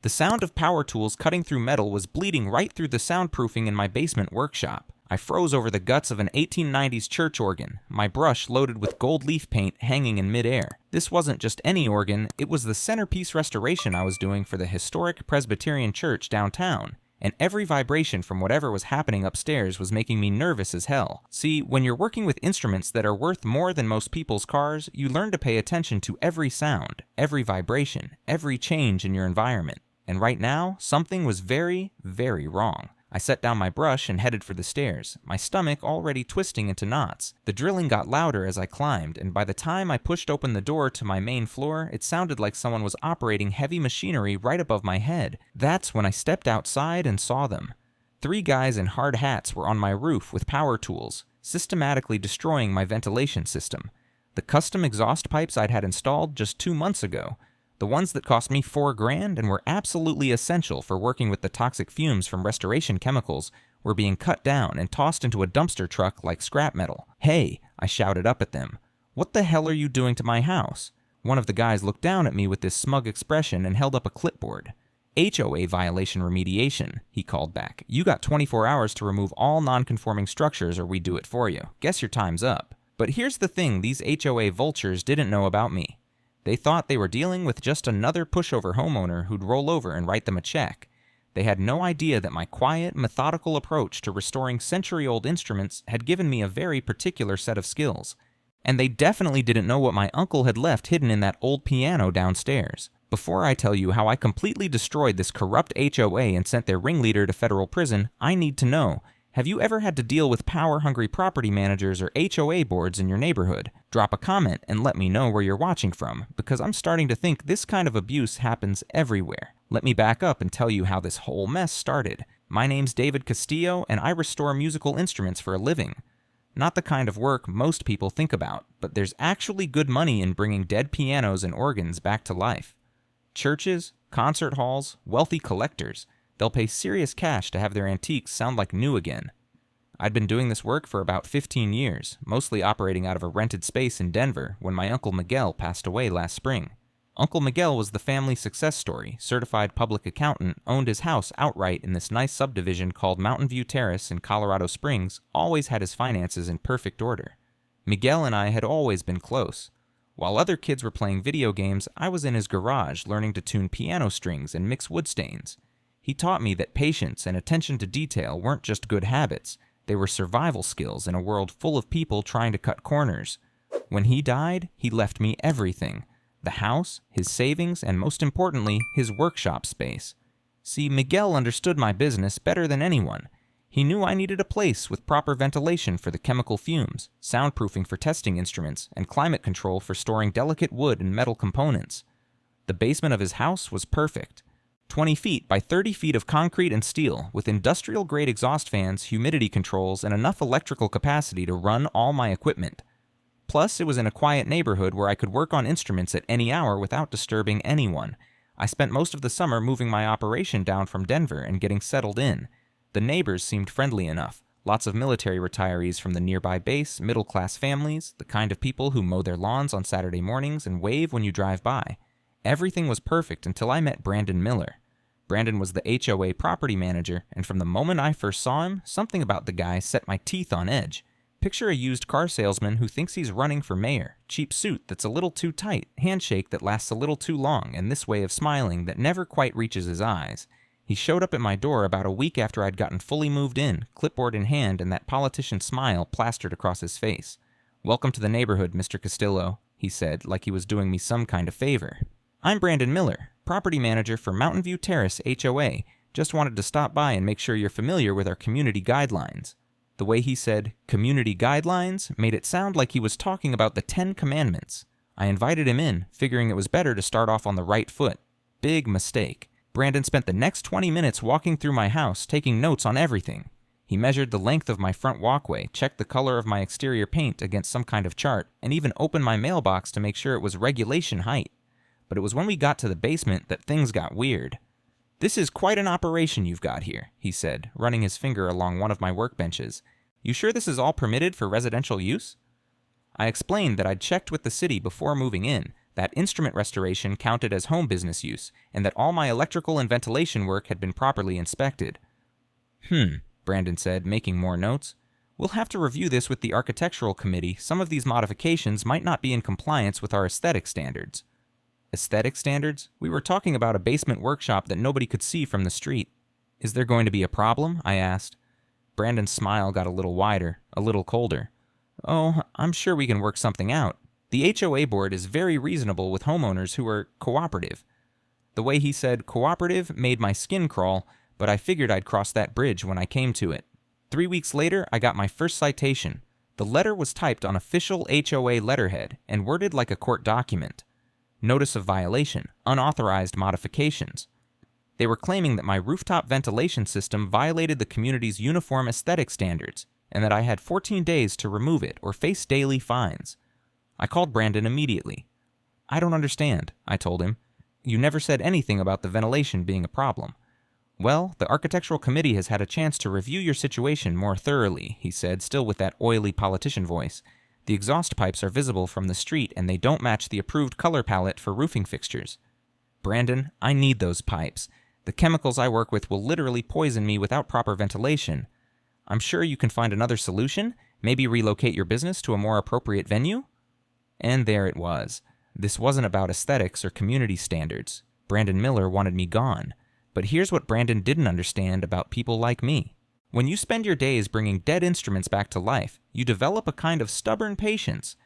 The sound of power tools cutting through metal was bleeding right through the soundproofing in my basement workshop. I froze over the guts of an 1890s church organ, my brush loaded with gold leaf paint hanging in midair. This wasn't just any organ, it was the centerpiece restoration I was doing for the historic Presbyterian church downtown. And every vibration from whatever was happening upstairs was making me nervous as hell. See, when you're working with instruments that are worth more than most people's cars, you learn to pay attention to every sound, every vibration, every change in your environment. And right now, something was very, very wrong. I set down my brush and headed for the stairs, my stomach already twisting into knots. The drilling got louder as I climbed, and by the time I pushed open the door to my main floor, it sounded like someone was operating heavy machinery right above my head. That's when I stepped outside and saw them. 3 guys in hard hats were on my roof with power tools, systematically destroying my ventilation system. The custom exhaust pipes I'd had installed just 2 months ago. The ones that cost me $4,000 and were absolutely essential for working with the toxic fumes from restoration chemicals were being cut down and tossed into a dumpster truck like scrap metal. "Hey," I shouted up at them. "What the hell are you doing to my house?" One of the guys looked down at me with this smug expression and held up a clipboard. "HOA violation remediation," he called back. "You got 24 hours to remove all non-conforming structures or we do it for you. Guess your time's up." But here's the thing these HOA vultures didn't know about me. They thought they were dealing with just another pushover homeowner who'd roll over and write them a check. They had no idea that my quiet, methodical approach to restoring century-old instruments had given me a very particular set of skills. And they definitely didn't know what my uncle had left hidden in that old piano downstairs. Before I tell you how I completely destroyed this corrupt HOA and sent their ringleader to federal prison, I need to know, have you ever had to deal with power-hungry property managers or HOA boards in your neighborhood? Drop a comment and let me know where you're watching from, because I'm starting to think this kind of abuse happens everywhere. Let me back up and tell you how this whole mess started. My name's David Castillo, and I restore musical instruments for a living. Not the kind of work most people think about, but there's actually good money in bringing dead pianos and organs back to life. Churches, concert halls, wealthy collectors, they'll pay serious cash to have their antiques sound like new again. I'd been doing this work for about 15 years, mostly operating out of a rented space in Denver when my uncle Miguel passed away last spring. Uncle Miguel was the family success story, certified public accountant, owned his house outright in this nice subdivision called Mountain View Terrace in Colorado Springs, always had his finances in perfect order. Miguel and I had always been close. While other kids were playing video games, I was in his garage learning to tune piano strings and mix wood stains. He taught me that patience and attention to detail weren't just good habits, they were survival skills in a world full of people trying to cut corners. When he died, he left me everything. The house, his savings, and most importantly, his workshop space. See, Miguel understood my business better than anyone. He knew I needed a place with proper ventilation for the chemical fumes, soundproofing for testing instruments, and climate control for storing delicate wood and metal components. The basement of his house was perfect. 20 feet by 30 feet of concrete and steel, with industrial-grade exhaust fans, humidity controls, and enough electrical capacity to run all my equipment. Plus, it was in a quiet neighborhood where I could work on instruments at any hour without disturbing anyone. I spent most of the summer moving my operation down from Denver and getting settled in. The neighbors seemed friendly enough. Lots of military retirees from the nearby base, middle-class families, the kind of people who mow their lawns on Saturday mornings and wave when you drive by. Everything was perfect until I met Brandon Miller. Brandon was the HOA property manager, and from the moment I first saw him, something about the guy set my teeth on edge. Picture a used car salesman who thinks he's running for mayor, cheap suit that's a little too tight, handshake that lasts a little too long, and this way of smiling that never quite reaches his eyes. He showed up at my door about a week after I'd gotten fully moved in, clipboard in hand, and that politician smile plastered across his face. "Welcome to the neighborhood, Mr. Castillo," he said, like he was doing me some kind of favor. "I'm Brandon Miller, property manager for Mountain View Terrace HOA. Just wanted to stop by and make sure you're familiar with our community guidelines." The way he said, "community guidelines," made it sound like he was talking about the 10 Commandments. I invited him in, figuring it was better to start off on the right foot. Big mistake. Brandon spent the next 20 minutes walking through my house, taking notes on everything. He measured the length of my front walkway, checked the color of my exterior paint against some kind of chart, and even opened my mailbox to make sure it was regulation height. But it was when we got to the basement that things got weird. "This is quite an operation you've got here," he said, running his finger along one of my workbenches. "You sure this is all permitted for residential use?" I explained that I'd checked with the city before moving in, that instrument restoration counted as home business use, and that all my electrical and ventilation work had been properly inspected. Brandon said, making more notes. We'll have to review this with the architectural committee. Some of these modifications might not be in compliance with our aesthetic standards. Aesthetic standards? We were talking about a basement workshop that nobody could see from the street. Is there going to be a problem? I asked. Brandon's smile got a little wider, a little colder. Oh, I'm sure we can work something out. The HOA board is very reasonable with homeowners who are cooperative. The way he said cooperative made my skin crawl, but I figured I'd cross that bridge when I came to it. 3 weeks later, I got my first citation. The letter was typed on official HOA letterhead and worded like a court document. Notice of violation, unauthorized modifications. They were claiming that my rooftop ventilation system violated the community's uniform aesthetic standards, and that I had 14 days to remove it or face daily fines. I called Brandon immediately. I don't understand, I told him. You never said anything about the ventilation being a problem. Well, the architectural committee has had a chance to review your situation more thoroughly, he said, still with that oily politician voice. The exhaust pipes are visible from the street and they don't match the approved color palette for roofing fixtures. Brandon, I need those pipes. The chemicals I work with will literally poison me without proper ventilation. I'm sure you can find another solution, maybe relocate your business to a more appropriate venue? And there it was. This wasn't about aesthetics or community standards. Brandon Miller wanted me gone. But here's what Brandon didn't understand about people like me. When you spend your days bringing dead instruments back to life, you develop a kind of stubborn patience.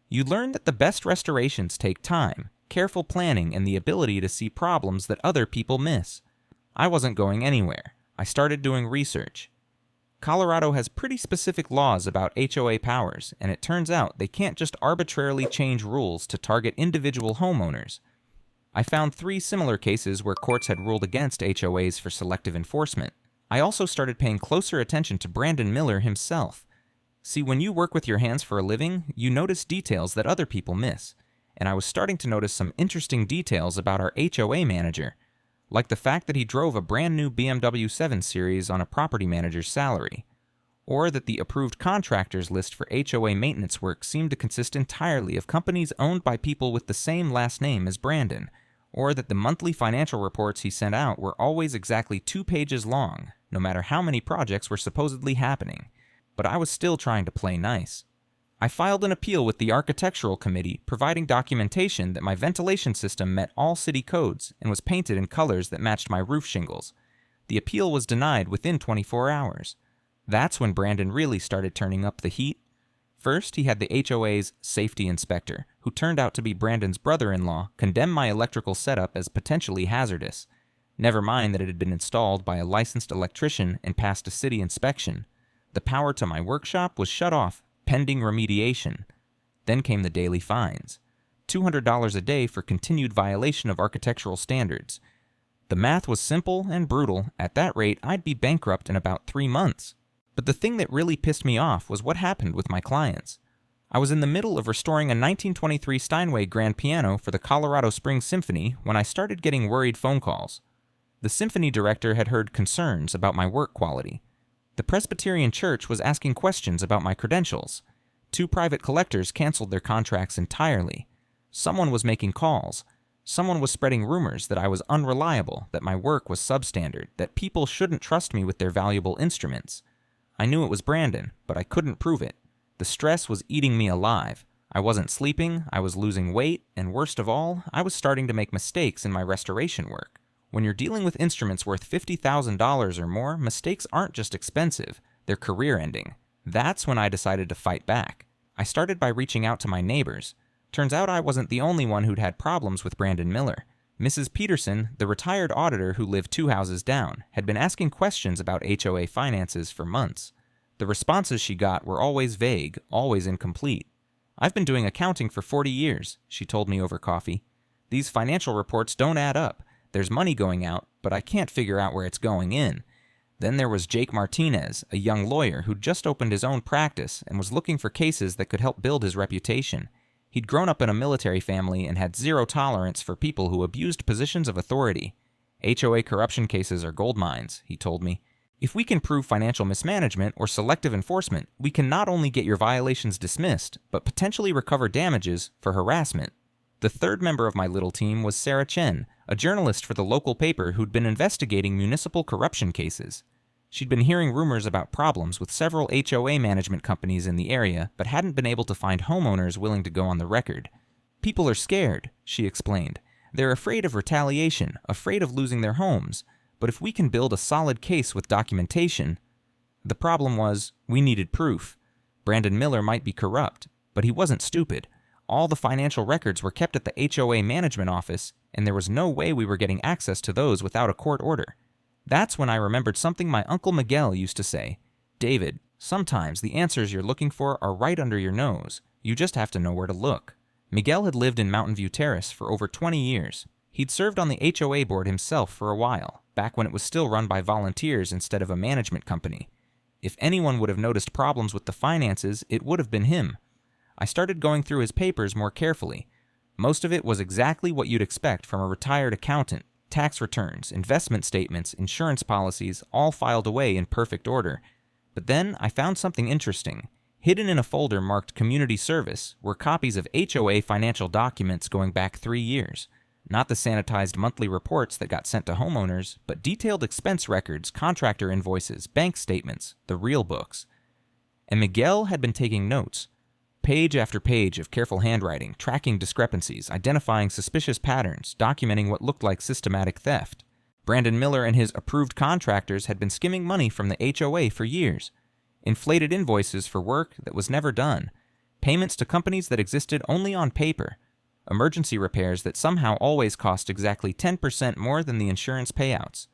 You learn that the best restorations take time, careful planning, and the ability to see problems that other people miss. I wasn't going anywhere. I started doing research. Colorado has pretty specific laws about HOA powers, and it turns out they can't just arbitrarily change rules to target individual homeowners. I found 3 similar cases where courts had ruled against HOAs for selective enforcement. I also started paying closer attention to Brandon Miller himself. See, when you work with your hands for a living, you notice details that other people miss, and I was starting to notice some interesting details about our HOA manager, like the fact that he drove a brand new BMW 7 Series on a property manager's salary, or that the approved contractors list for HOA maintenance work seemed to consist entirely of companies owned by people with the same last name as Brandon, or that the monthly financial reports he sent out were always exactly 2 pages long, no matter how many projects were supposedly happening. But I was still trying to play nice. I filed an appeal with the architectural committee, providing documentation that my ventilation system met all city codes and was painted in colors that matched my roof shingles. The appeal was denied within 24 hours. That's when Brandon really started turning up the heat. First, he had the HOA's safety inspector, who turned out to be Brandon's brother-in-law, condemn my electrical setup as potentially hazardous. Never mind that it had been installed by a licensed electrician and passed a city inspection. The power to my workshop was shut off, pending remediation. Then came the daily fines. $200 a day for continued violation of architectural standards. The math was simple and brutal. At that rate, I'd be bankrupt in about 3 months. But the thing that really pissed me off was what happened with my clients. I was in the middle of restoring a 1923 Steinway grand piano for the Colorado Springs Symphony when I started getting worried phone calls. The symphony director had heard concerns about my work quality. The Presbyterian Church was asking questions about my credentials. 2 private collectors canceled their contracts entirely. Someone was making calls. Someone was spreading rumors that I was unreliable, that my work was substandard, that people shouldn't trust me with their valuable instruments. I knew it was Brandon, but I couldn't prove it. The stress was eating me alive. I wasn't sleeping, I was losing weight, and worst of all, I was starting to make mistakes in my restoration work. When you're dealing with instruments worth $50,000 or more, mistakes aren't just expensive, they're career-ending. That's when I decided to fight back. I started by reaching out to my neighbors. Turns out I wasn't the only one who'd had problems with Brandon Miller. Mrs. Peterson, the retired auditor who lived 2 houses down, had been asking questions about HOA finances for months. The responses she got were always vague, always incomplete. I've been doing accounting for 40 years, she told me over coffee. These financial reports don't add up. There's money going out, but I can't figure out where it's going in. Then there was Jake Martinez, a young lawyer who'd just opened his own practice and was looking for cases that could help build his reputation. He'd grown up in a military family and had zero tolerance for people who abused positions of authority. HOA corruption cases are gold mines, he told me. If we can prove financial mismanagement or selective enforcement, we can not only get your violations dismissed, but potentially recover damages for harassment. The third member of my little team was Sarah Chen, a journalist for the local paper who'd been investigating municipal corruption cases. She'd been hearing rumors about problems with several HOA management companies in the area, but hadn't been able to find homeowners willing to go on the record. "People are scared," she explained. "They're afraid of retaliation, afraid of losing their homes. But if we can build a solid case with documentation..." The problem was, we needed proof. Brandon Miller might be corrupt, but he wasn't stupid. All the financial records were kept at the HOA management office, and there was no way we were getting access to those without a court order. That's when I remembered something my Uncle Miguel used to say. "David, sometimes the answers you're looking for are right under your nose. You just have to know where to look." Miguel had lived in Mountain View Terrace for over 20 years. He'd served on the HOA board himself for a while, back when it was still run by volunteers instead of a management company. If anyone would have noticed problems with the finances, it would have been him. I started going through his papers more carefully. Most of it was exactly what you'd expect from a retired accountant. Tax returns, investment statements, insurance policies, all filed away in perfect order. But then I found something interesting. Hidden in a folder marked Community Service were copies of HOA financial documents going back 3 years. Not the sanitized monthly reports that got sent to homeowners, but detailed expense records, contractor invoices, bank statements, the real books. And Miguel had been taking notes. Page after page of careful handwriting, tracking discrepancies, identifying suspicious patterns, documenting what looked like systematic theft. Brandon Miller and his approved contractors had been skimming money from the HOA for years. Inflated invoices for work that was never done. Payments to companies that existed only on paper. Emergency repairs that somehow always cost exactly 10% more than the insurance payouts.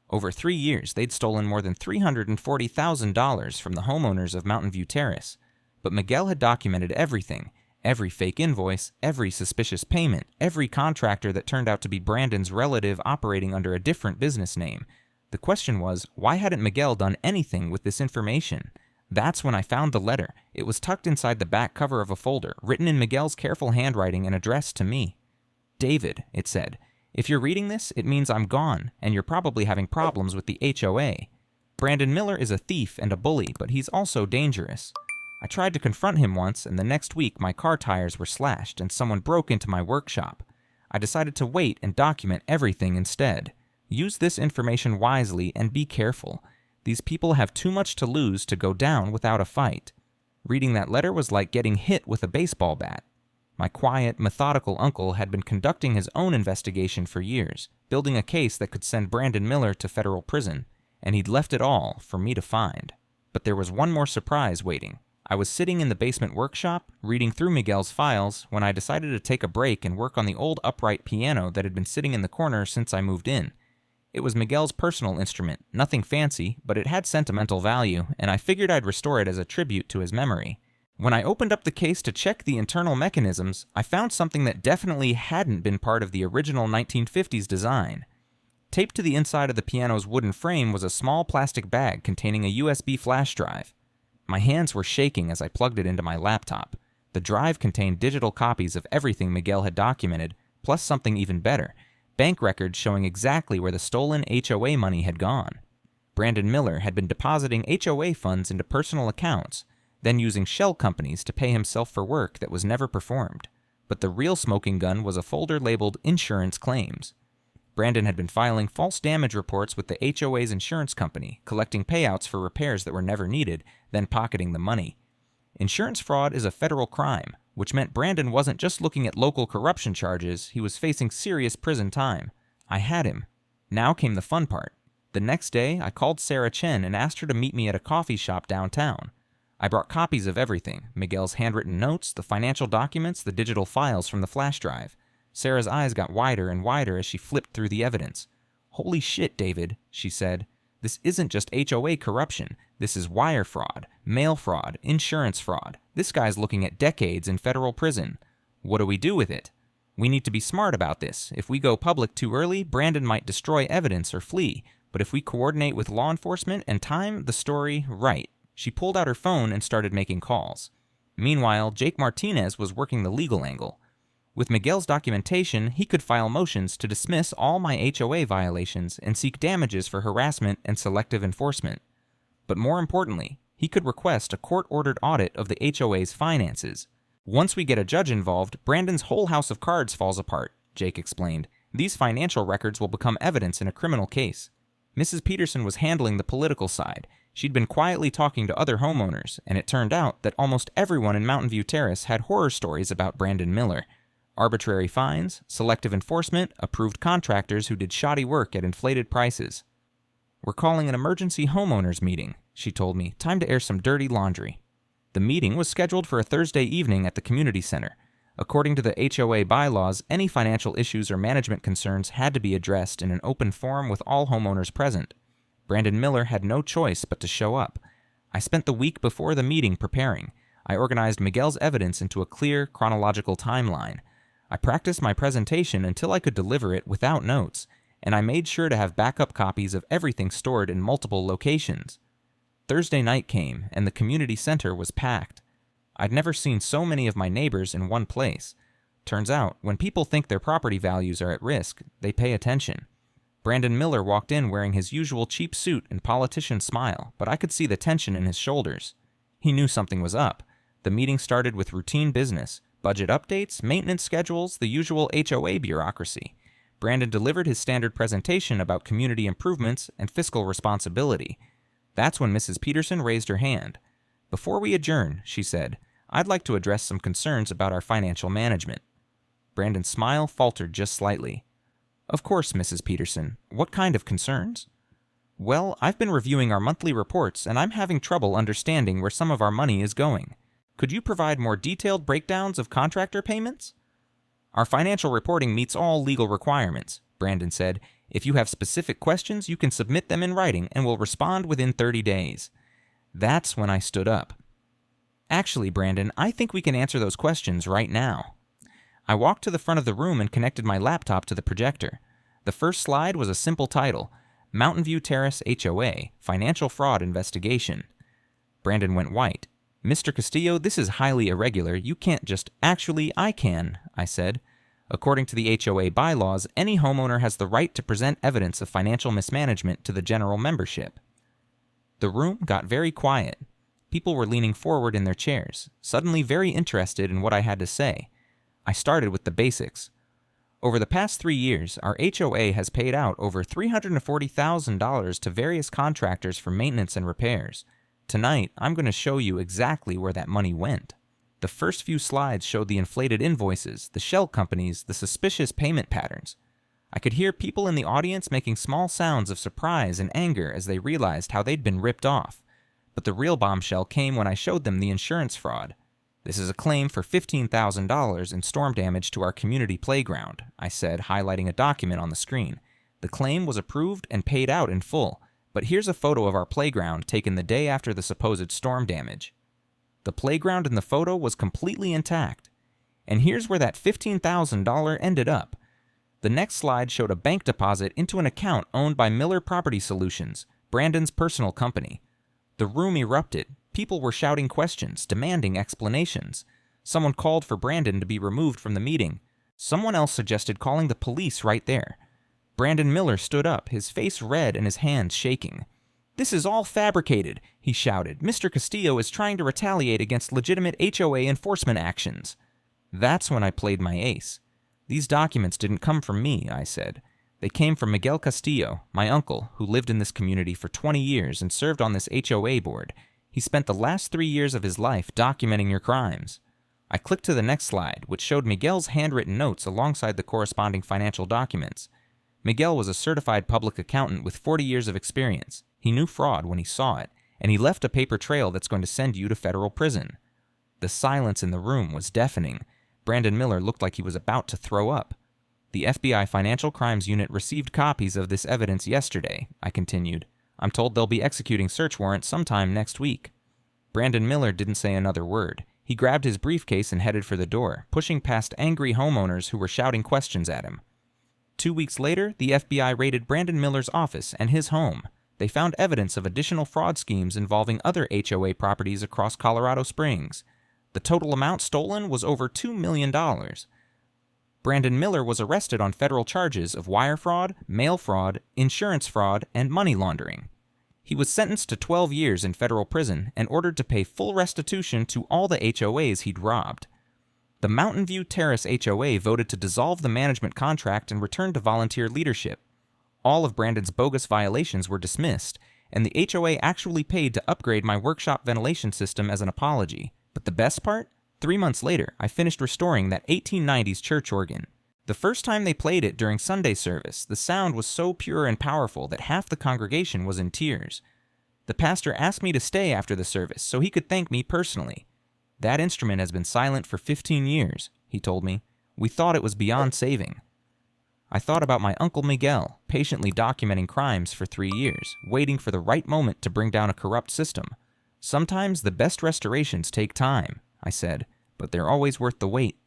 Over 3 years, they'd stolen more than $340,000 from the homeowners of Mountain View Terrace. But Miguel had documented everything. Every fake invoice, every suspicious payment, every contractor that turned out to be Brandon's relative operating under a different business name. The question was, why hadn't Miguel done anything with this information? That's when I found the letter. It was tucked inside the back cover of a folder, written in Miguel's careful handwriting and addressed to me. "David," it said, "if you're reading this, it means I'm gone, and you're probably having problems with the HOA. Brandon Miller is a thief and a bully, but he's also dangerous. I tried to confront him once, and the next week my car tires were slashed and someone broke into my workshop. I decided to wait and document everything instead. Use this information wisely and be careful. These people have too much to lose to go down without a fight." Reading that letter was like getting hit with a baseball bat. My quiet, methodical uncle had been conducting his own investigation for years, building a case that could send Brandon Miller to federal prison, and he'd left it all for me to find. But there was one more surprise waiting. I was sitting in the basement workshop, reading through Miguel's files, when I decided to take a break and work on the old upright piano that had been sitting in the corner since I moved in. It was Miguel's personal instrument, nothing fancy, but it had sentimental value, and I figured I'd restore it as a tribute to his memory. When I opened up the case to check the internal mechanisms, I found something that definitely hadn't been part of the original 1950s design. Taped to the inside of the piano's wooden frame was a small plastic bag containing a USB flash drive. My hands were shaking as I plugged it into my laptop. The drive contained digital copies of everything Miguel had documented, plus something even better, bank records showing exactly where the stolen HOA money had gone. Brandon Miller had been depositing HOA funds into personal accounts, then using shell companies to pay himself for work that was never performed. But the real smoking gun was a folder labeled Insurance Claims. Brandon had been filing false damage reports with the HOA's insurance company, collecting payouts for repairs that were never needed, then pocketing the money. Insurance fraud is a federal crime, which meant Brandon wasn't just looking at local corruption charges, he was facing serious prison time. I had him. Now came the fun part. The next day, I called Sarah Chen and asked her to meet me at a coffee shop downtown. I brought copies of everything, Miguel's handwritten notes, the financial documents, the digital files from the flash drive. Sarah's eyes got wider and wider as she flipped through the evidence. "Holy shit, David," she said. "This isn't just HOA corruption. This is wire fraud, mail fraud, insurance fraud. This guy's looking at decades in federal prison. What do we do with it? We need to be smart about this. If we go public too early, Brandon might destroy evidence or flee. But if we coordinate with law enforcement and time the story right." She pulled out her phone and started making calls. Meanwhile, Jake Martinez was working the legal angle. With Miguel's documentation, he could file motions to dismiss all my HOA violations and seek damages for harassment and selective enforcement. But more importantly, he could request a court-ordered audit of the HOA's finances. Once we get a judge involved, Brandon's whole house of cards falls apart, Jake explained. These financial records will become evidence in a criminal case. Mrs. Peterson was handling the political side. She'd been quietly talking to other homeowners, and it turned out that almost everyone in Mountain View Terrace had horror stories about Brandon Miller. Arbitrary fines, selective enforcement, approved contractors who did shoddy work at inflated prices. "We're calling an emergency homeowners meeting," she told me. "Time to air some dirty laundry." The meeting was scheduled for a Thursday evening at the community center. According to the HOA bylaws, any financial issues or management concerns had to be addressed in an open forum with all homeowners present. Brandon Miller had no choice but to show up. I spent the week before the meeting preparing. I organized Miguel's evidence into a clear, chronological timeline. I practiced my presentation until I could deliver it without notes, and I made sure to have backup copies of everything stored in multiple locations. Thursday night came, and the community center was packed. I'd never seen so many of my neighbors in one place. Turns out, when people think their property values are at risk, they pay attention. Brandon Miller walked in wearing his usual cheap suit and politician smile, but I could see the tension in his shoulders. He knew something was up. The meeting started with routine business, budget updates, maintenance schedules, the usual HOA bureaucracy. Brandon delivered his standard presentation about community improvements and fiscal responsibility. That's when Mrs. Peterson raised her hand. "Before we adjourn," she said, "I'd like to address some concerns about our financial management." Brandon's smile faltered just slightly. "Of course, Mrs. Peterson. What kind of concerns?" "Well, I've been reviewing our monthly reports, and I'm having trouble understanding where some of our money is going. Could you provide more detailed breakdowns of contractor payments?" "Our financial reporting meets all legal requirements," Brandon said. "If you have specific questions, you can submit them in writing, and we'll respond within 30 days. That's when I stood up. "Actually, Brandon, I think we can answer those questions right now." I walked to the front of the room and connected my laptop to the projector. The first slide was a simple title, Mountain View Terrace HOA, Financial Fraud Investigation. Brandon went white. "Mr. Castillo, this is highly irregular. You can't just—" "Actually, I can," I said. "According to the HOA bylaws, any homeowner has the right to present evidence of financial mismanagement to the general membership." The room got very quiet. People were leaning forward in their chairs, suddenly very interested in what I had to say. I started with the basics. Over the past 3 years, our HOA has paid out over $340,000 to various contractors for maintenance and repairs. Tonight, I'm going to show you exactly where that money went. The first few slides showed the inflated invoices, the shell companies, the suspicious payment patterns. I could hear people in the audience making small sounds of surprise and anger as they realized how they'd been ripped off. But the real bombshell came when I showed them the insurance fraud. "This is a claim for $15,000 in storm damage to our community playground," I said, highlighting a document on the screen. "The claim was approved and paid out in full, but here's a photo of our playground taken the day after the supposed storm damage." The playground in the photo was completely intact. And here's where that $15,000 ended up. The next slide showed a bank deposit into an account owned by Miller Property Solutions, Brandon's personal company. The room erupted. People were shouting questions, demanding explanations. Someone called for Brandon to be removed from the meeting. Someone else suggested calling the police right there. Brandon Miller stood up, his face red and his hands shaking. "This is all fabricated," he shouted. "Mr. Castillo is trying to retaliate against legitimate HOA enforcement actions." That's when I played my ace. "These documents didn't come from me," I said. "They came from Miguel Castillo, my uncle, who lived in this community for 20 years and served on this HOA board. He spent the last 3 years of his life documenting your crimes." I clicked to the next slide, which showed Miguel's handwritten notes alongside the corresponding financial documents. Miguel was a certified public accountant with 40 years of experience. He knew fraud when he saw it, and he left a paper trail that's going to send you to federal prison. The silence in the room was deafening. Brandon Miller looked like he was about to throw up. "The FBI Financial Crimes Unit received copies of this evidence yesterday," I continued. "I'm told they'll be executing search warrants sometime next week." Brandon Miller didn't say another word. He grabbed his briefcase and headed for the door, pushing past angry homeowners who were shouting questions at him. 2 weeks later, the FBI raided Brandon Miller's office and his home. They found evidence of additional fraud schemes involving other HOA properties across Colorado Springs. The total amount stolen was over $2 million. Brandon Miller was arrested on federal charges of wire fraud, mail fraud, insurance fraud, and money laundering. He was sentenced to 12 years in federal prison and ordered to pay full restitution to all the HOAs he'd robbed. The Mountain View Terrace HOA voted to dissolve the management contract and return to volunteer leadership. All of Brandon's bogus violations were dismissed, and the HOA actually paid to upgrade my workshop ventilation system as an apology. But the best part? 3 months later, I finished restoring that 1890s church organ. The first time they played it during Sunday service, the sound was so pure and powerful that half the congregation was in tears. The pastor asked me to stay after the service so he could thank me personally. "That instrument has been silent for 15 years, he told me. "We thought it was beyond saving." I thought about my Uncle Miguel, patiently documenting crimes for 3 years, waiting for the right moment to bring down a corrupt system. "Sometimes the best restorations take time," I said, "but they're always worth the wait."